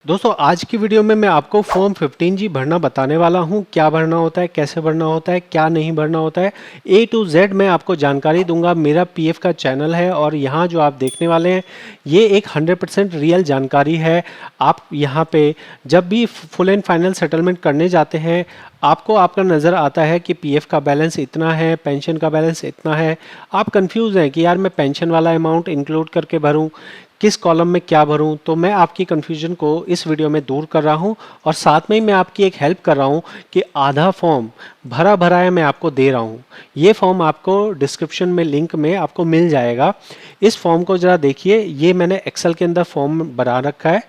दोस्तों आज की वीडियो में मैं आपको फॉर्म 15G भरना बताने वाला हूं। क्या भरना होता है, कैसे भरना होता है, क्या नहीं भरना होता है, A to Z मैं आपको जानकारी दूंगा। मेरा PF का चैनल है और यहाँ जो आप देखने वाले हैं ये एक 100% रियल जानकारी है। आप यहाँ पे जब भी फुल एंड फाइनल सेटलमेंट करने जाते हैं आपको आपका नज़र आता है कि PF का बैलेंस इतना है, पेंशन का बैलेंस इतना है। आप कंफ्यूज हैं कि यार मैं पेंशन वाला अमाउंट इंक्लूड करके भरूं, किस कॉलम में क्या भरूं। तो मैं आपकी कन्फ्यूजन को इस वीडियो में दूर कर रहा हूं और साथ में ही मैं आपकी एक हेल्प कर रहा हूं कि आधा फॉर्म भरा भराया मैं आपको दे रहा हूं। ये फॉर्म आपको डिस्क्रिप्शन में लिंक में आपको मिल जाएगा। इस फॉर्म को ज़रा देखिए, ये मैंने एक्सेल के अंदर फॉर्म बना रखा है।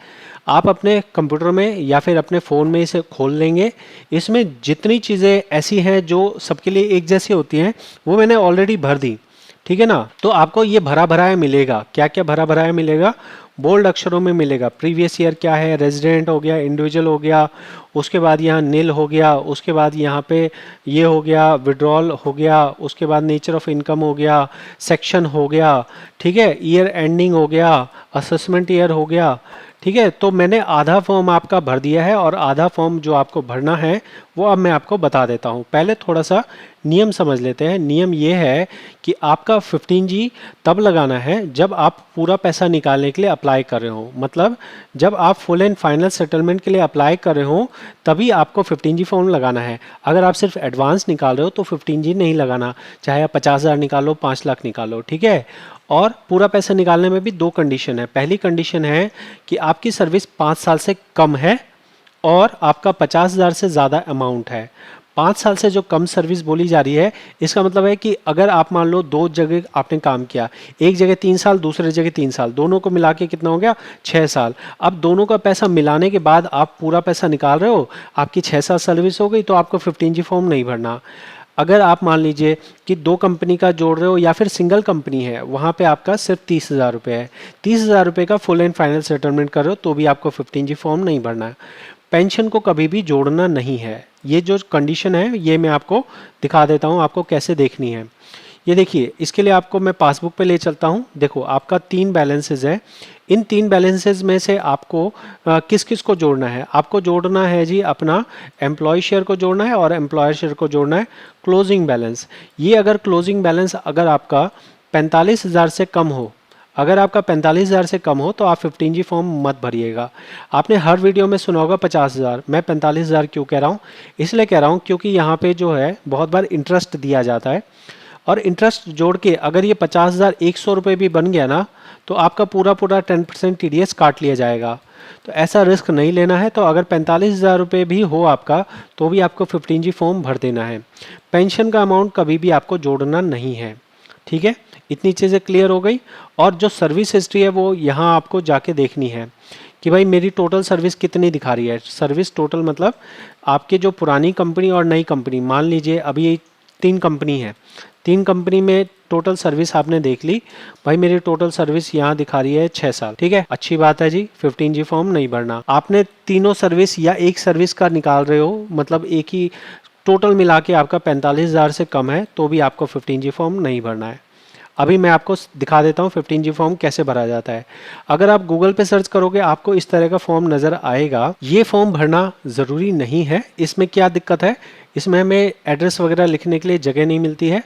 आप अपने कंप्यूटर में या फिर अपने फ़ोन में इसे खोल लेंगे। इसमें जितनी चीज़ें ऐसी हैं जो सबके लिए एक जैसी होती हैं वो मैंने ऑलरेडी भर दी, ठीक है ना। तो आपको ये भरा भराया मिलेगा। क्या क्या भरा भराया मिलेगा? बोल्ड अक्षरों में मिलेगा। प्रीवियस ईयर क्या है, रेजिडेंट हो गया, इंडिविजुअल हो गया, उसके बाद यहाँ नील हो गया, उसके बाद यहाँ पे ये हो गया, विड्रॉल हो गया, उसके बाद नेचर ऑफ इनकम हो गया, सेक्शन हो गया, ठीक है, ईयर एंडिंग हो गया, असेसमेंट ईयर हो गया, ठीक है। तो मैंने आधा फॉर्म आपका भर दिया है और आधा फॉर्म जो आपको भरना है वो अब मैं आपको बता देता हूँ। पहले थोड़ा सा नियम समझ लेते हैं। नियम ये है कि आपका 15G तब लगाना है जब आप पूरा पैसा निकालने के लिए अप्लाई कर रहे हो। मतलब जब आप फुल एंड फाइनल सेटलमेंट के लिए अप्लाई कर रहे हो तभी आपको 15G फॉर्म लगाना है। अगर आप सिर्फ एडवांस निकाल रहे हो तो 15G नहीं लगाना, चाहे आप 50,000 निकालो, 5 लाख निकालो, ठीक है। और पूरा पैसा निकालने में भी दो कंडीशन है। पहली कंडीशन है कि आपकी सर्विस 5 साल से कम है और आपका 50,000 से ज़्यादा अमाउंट है। 5 साल से जो कम सर्विस बोली जा रही है इसका मतलब है कि अगर आप मान लो दो जगह आपने काम किया, एक जगह 3 साल, दूसरे जगह 3 साल, दोनों को मिला के कितना हो गया? 6 साल। अब दोनों का पैसा मिलाने के बाद आप पूरा पैसा निकाल रहे हो, आपकी 6 साल सर्विस हो गई, तो आपको 15G फॉर्म नहीं भरना। अगर आप मान लीजिए कि दो कंपनी का जोड़ रहे हो या फिर सिंगल कंपनी है, वहाँ पे आपका सिर्फ 30,000 रुपये है, 30,000 रुपये का फुल एंड फाइनल सेटलमेंट कर रहे हो तो भी आपको 15G फॉर्म नहीं भरना है। पेंशन को कभी भी जोड़ना नहीं है। ये जो कंडीशन है ये मैं आपको दिखा देता हूँ आपको कैसे देखनी है। ये देखिए, इसके लिए आपको मैं पासबुक पे ले चलता हूँ। देखो आपका 3 बैलेंसेज है। इन 3 बैलेंसेज में से आपको किस किस को जोड़ना है? आपको जोड़ना है जी अपना एम्प्लॉय शेयर को जोड़ना है और एम्प्लॉयर शेयर को जोड़ना है। क्लोजिंग बैलेंस, ये अगर क्लोजिंग बैलेंस अगर आपका 45,000 से कम हो, अगर आपका 45,000 से कम हो तो आप 15G फॉर्म मत भरिएगा। आपने हर वीडियो में सुना होगा 50,000, मैं 45,000 क्यों कह रहा हूँ? इसलिए कह रहा हूँ क्योंकि यहाँ पे जो है बहुत बार इंटरेस्ट दिया जाता है और इंटरेस्ट जोड़ के अगर ये 50,000 100 रुपये भी बन गया ना तो आपका पूरा पूरा 10% TDS काट लिया जाएगा। तो ऐसा रिस्क नहीं लेना है। तो अगर 45,000 रुपये भी हो आपका तो भी आपको 15G फॉर्म भर देना है। पेंशन का अमाउंट कभी भी आपको जोड़ना नहीं है, ठीक है। इतनी चीज़ें क्लियर हो गई। और जो सर्विस हिस्ट्री है वो यहाँ आपको जाके देखनी है कि भाई मेरी टोटल सर्विस कितनी दिखा रही है। सर्विस टोटल मतलब आपके जो पुरानी कंपनी और नई कंपनी, मान लीजिए अभी 3 कंपनी है, 3 कंपनी में टोटल सर्विस आपने देख ली। भाई मेरी टोटल सर्विस यहाँ दिखा रही है 6 साल, ठीक है, अच्छी बात है जी। 15G फॉर्म नहीं भरना। आपने तीनों सर्विस या एक सर्विस का निकाल रहे हो, मतलब एक ही टोटल मिला के आपका 45,000 से कम है तो भी आपको 15G फॉर्म नहीं भरना है। अभी मैं आपको दिखा देता हूँ 15G फॉर्म कैसे भरा जाता है। अगर आप गूगल पे सर्च करोगे आपको इस तरह का फॉर्म नज़र आएगा। ये फॉर्म भरना ज़रूरी नहीं है। इसमें क्या दिक्कत है? इसमें हमें एड्रेस वगैरह लिखने के लिए जगह नहीं मिलती है।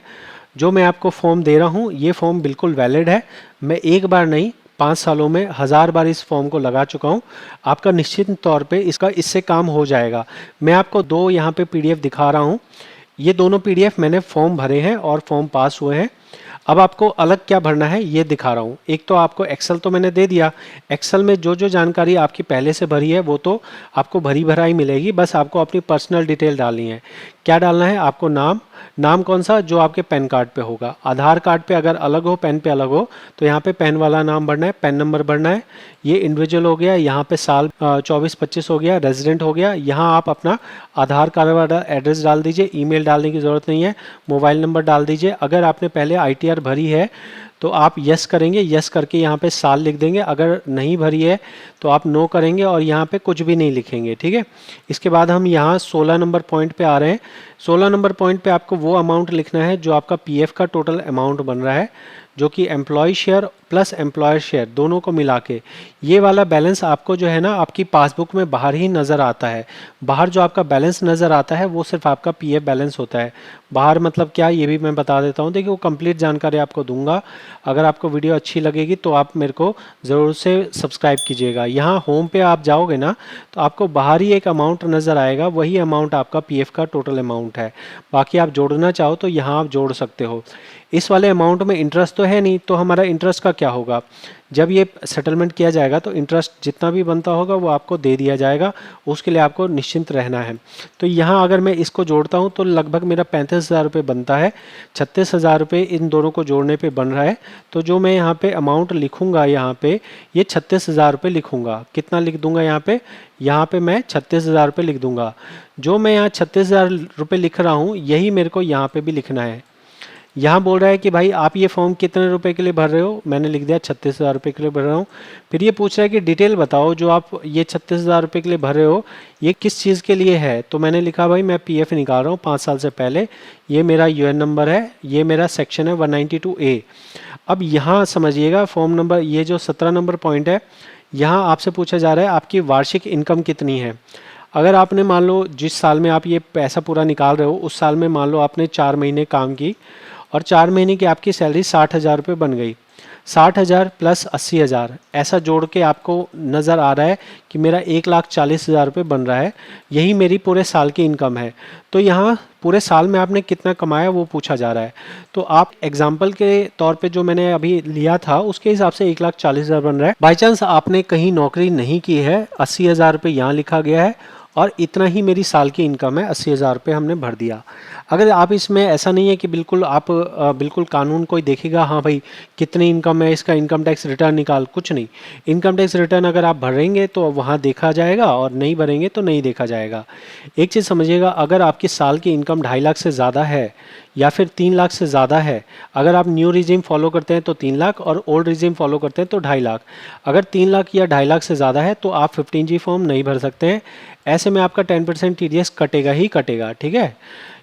जो मैं आपको फॉर्म दे रहा हूँ ये फॉर्म बिल्कुल वैलिड है। मैं एक बार नहीं 5 सालों में 1000 बार इस फॉर्म को लगा चुका हूँ। आपका निश्चित तौर पे इससे काम हो जाएगा। मैं आपको दो यहाँ पे PDF दिखा रहा हूँ। ये दोनों PDF मैंने फॉर्म भरे हैं और फॉर्म पास हुए हैं। अब आपको अलग क्या भरना है ये दिखा रहा हूँ। एक तो आपको एक्सेल तो मैंने दे दिया। एक्सेल में जो जो जानकारी आपकी पहले से भरी है वो तो आपको भरी भराई मिलेगी। बस आपको अपनी पर्सनल डिटेल डालनी है। क्या डालना है आपको? नाम कौन सा? जो आपके पैन कार्ड पे होगा। आधार कार्ड पे अगर अलग हो, पैन पे अलग हो, तो यहाँ पे पैन वाला नाम भरना है, पैन नंबर भरना है। ये इंडिविजुअल हो गया, यहाँ पे साल 24-25 हो गया, रेजिडेंट हो गया। यहाँ आप अपना आधार कार्ड वाला एड्रेस डाल दीजिए। ईमेल डालने की ज़रूरत नहीं है, मोबाइल नंबर डाल दीजिए। अगर आपने पहले ITR भरी है तो आप यस करेंगे, यस करके यहाँ पे साल लिख देंगे। अगर नहीं भरी है तो आप नो करेंगे और यहाँ पे कुछ भी नहीं लिखेंगे, ठीक है। इसके बाद हम यहाँ 16 नंबर पॉइंट पे आ रहे हैं। 16 नंबर पॉइंट पे आपको वो अमाउंट लिखना है जो आपका PF का टोटल अमाउंट बन रहा है, जो कि employee share plus employer share दोनों को मिला के ये वाला बैलेंस आपको जो है ना आपकी पासबुक में बाहर ही नज़र आता है। बाहर जो आपका बैलेंस नज़र आता है वो सिर्फ आपका पीएफ बैलेंस होता है। बाहर मतलब क्या, ये भी मैं बता देता हूँ। देखिए वो कंप्लीट जानकारी आपको दूंगा। अगर आपको वीडियो अच्छी लगेगी तो आप मेरे को ज़रूर से सब्सक्राइब कीजिएगा। यहाँ होम पे आप जाओगे ना तो आपको बाहर ही एक अमाउंट नज़र आएगा, वही अमाउंट आपका पीएफ का टोटल अमाउंट है। बाकी आप जोड़ना चाहो तो यहाँ आप जोड़ सकते हो। इस वाले अमाउंट में इंटरेस्ट तो है नहीं, तो हमारा इंटरेस्ट का क्या होगा, जब ये सेटलमेंट किया जाएगा तो इंटरेस्ट जितना भी बनता होगा वो आपको दे दिया जाएगा, उसके लिए आपको निश्चिंत रहना है। तो यहाँ अगर मैं इसको जोड़ता हूँ तो लगभग मेरा 35,000 रुपये बनता है। 36,000 रुपये इन दोनों को जोड़ने पे बन रहा है। तो जो मैं यहाँ पे अमाउंट लिखूँगा यहाँ पे ये 36,000 रुपये लिखूँगा। कितना लिख दूँगा यहाँ पे मैं 36,000 रुपये लिख दूँगा। जो मैं यहाँ 36,000 रुपये लिख रहा हूँ यही मेरे को यहाँ पे भी लिखना है। यहाँ बोल रहा है कि भाई आप ये फॉर्म कितने रुपए के लिए भर रहे हो, मैंने लिख दिया 36,000 रुपये के लिए भर रहा हूँ। फिर ये पूछ रहा है कि डिटेल बताओ, जो आप ये 36,000 रुपये के लिए भर रहे हो ये किस चीज़ के लिए है। तो मैंने लिखा भाई मैं पीएफ निकाल रहा हूँ 5 साल से पहले, ये मेरा यूएन नंबर है, ये मेरा सेक्शन है 192A। अब यहाँ समझिएगा फॉर्म नंबर ये जो 17 नंबर पॉइंट है, यहाँ आपसे पूछा जा रहा है आपकी वार्षिक इनकम कितनी है। अगर आपने मान लो जिस साल में आप ये पैसा पूरा निकाल रहे हो उस साल में मान लो आपने 4 महीने काम की और 4 महीने की आपकी सैलरी 60,000 रुपये बन गई। 60,000 प्लस 80,000 ऐसा जोड़ के आपको नज़र आ रहा है कि मेरा 1,40,000 रुपये बन रहा है, यही मेरी पूरे साल की इनकम है। तो यहाँ पूरे साल में आपने कितना कमाया वो पूछा जा रहा है। तो आप एग्जाम्पल के तौर पे जो मैंने अभी लिया था उसके हिसाब से 1,40,000 बन रहा है। बाई चांस आपने कहीं नौकरी नहीं की है, 80,000 रुपये यहाँ लिखा गया है और इतना ही मेरी साल की इनकम है, 80,000 रुपये हमने भर दिया। अगर आप इसमें ऐसा नहीं है कि बिल्कुल आप बिल्कुल कानून कोई देखेगा हाँ भाई कितनी इनकम है इसका इनकम टैक्स रिटर्न निकाल, कुछ नहीं। इनकम टैक्स रिटर्न अगर आप भरेंगे तो वहाँ देखा जाएगा और नहीं भरेंगे तो नहीं देखा जाएगा। एक चीज़ समझिएगा, अगर आपकी साल की इनकम 2.5 लाख से ज़्यादा है या फिर 3 लाख से ज़्यादा है, अगर आप न्यू रिजीम फॉलो करते हैं तो 3 लाख और ओल्ड रिजीम फॉलो करते हैं तो 2.5 लाख। अगर 3 लाख या 2.5 लाख से ज़्यादा है तो आप 15G फॉर्म नहीं भर सकते हैं। ऐसे में आपका 10% TDS कटेगा ही कटेगा। ठीक है,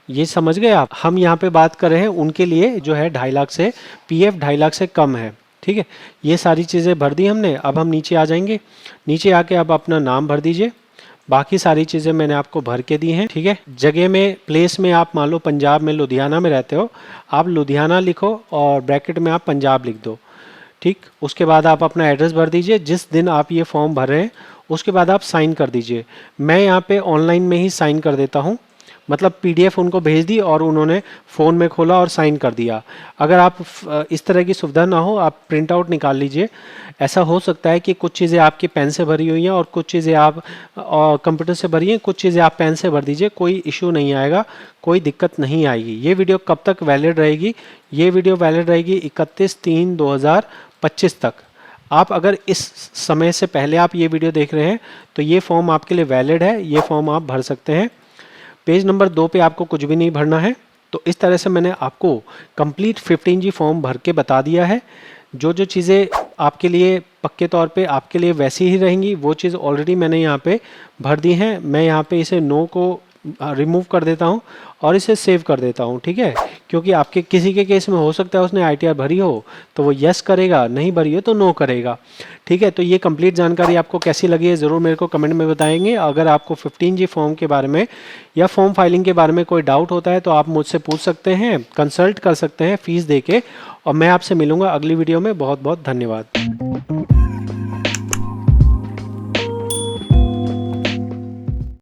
ये समझ गए आप। हम यहाँ पे बात कर रहे हैं उनके लिए जो है 2.5 लाख से पीएफ 2.5 लाख से कम है। ठीक है, ये सारी चीज़ें भर दी हमने। अब हम नीचे आ जाएंगे, नीचे आके आप अपना नाम भर दीजिए। बाकी सारी चीज़ें मैंने आपको भर के दी हैं। ठीक है, जगह में प्लेस में आप मान लो पंजाब में लुधियाना में रहते हो, आप लुधियाना लिखो और ब्रैकेट में आप पंजाब लिख दो। ठीक, उसके बाद आप अपना एड्रेस भर दीजिए जिस दिन आप ये फॉर्म भर रहे हैं, उसके बाद आप साइन कर दीजिए। मैं यहाँ पे ऑनलाइन में ही साइन कर देता हूँ, मतलब पीडीएफ उनको भेज दी और उन्होंने फ़ोन में खोला और साइन कर दिया। अगर आप इस तरह की सुविधा ना हो आप प्रिंट आउट निकाल लीजिए। ऐसा हो सकता है कि कुछ चीज़ें आपकी पेन से भरी हुई हैं और कुछ चीज़ें आप कंप्यूटर से भरी हैं, कुछ चीज़ें आप पेन से भर दीजिए, कोई इशू नहीं आएगा, कोई दिक्कत नहीं आएगी। ये वीडियो कब तक वैलिड रहेगी? ये वीडियो वैलिड रहेगी 31/3/2025 तक। आप अगर इस समय से पहले आप ये वीडियो देख रहे हैं तो ये फॉर्म आपके लिए वैलिड है, ये फॉर्म आप भर सकते हैं। पेज नंबर 2 पे आपको कुछ भी नहीं भरना है। तो इस तरह से मैंने आपको कंप्लीट 15G फॉर्म भर के बता दिया है। जो जो चीज़ें आपके लिए पक्के तौर पे आपके लिए वैसी ही रहेंगी वो चीज़ ऑलरेडी मैंने यहाँ पे भर दी हैं। मैं यहाँ पे इसे नो को रिमूव कर देता हूँ और इसे सेव कर देता हूँ। ठीक है, क्योंकि आपके किसी के केस में हो सकता है उसने ITR भरी हो तो वो यस करेगा, नहीं भरी हो तो नो करेगा। ठीक है, तो ये कंप्लीट जानकारी आपको कैसी लगी है ज़रूर मेरे को कमेंट में बताएंगे। अगर आपको 15G फॉर्म के बारे में या फॉर्म फाइलिंग के बारे में कोई डाउट होता है तो आप मुझसे पूछ सकते हैं, कंसल्ट कर सकते हैं फ़ीस दे के। और मैं आपसे मिलूँगा अगली वीडियो में। बहुत बहुत धन्यवाद।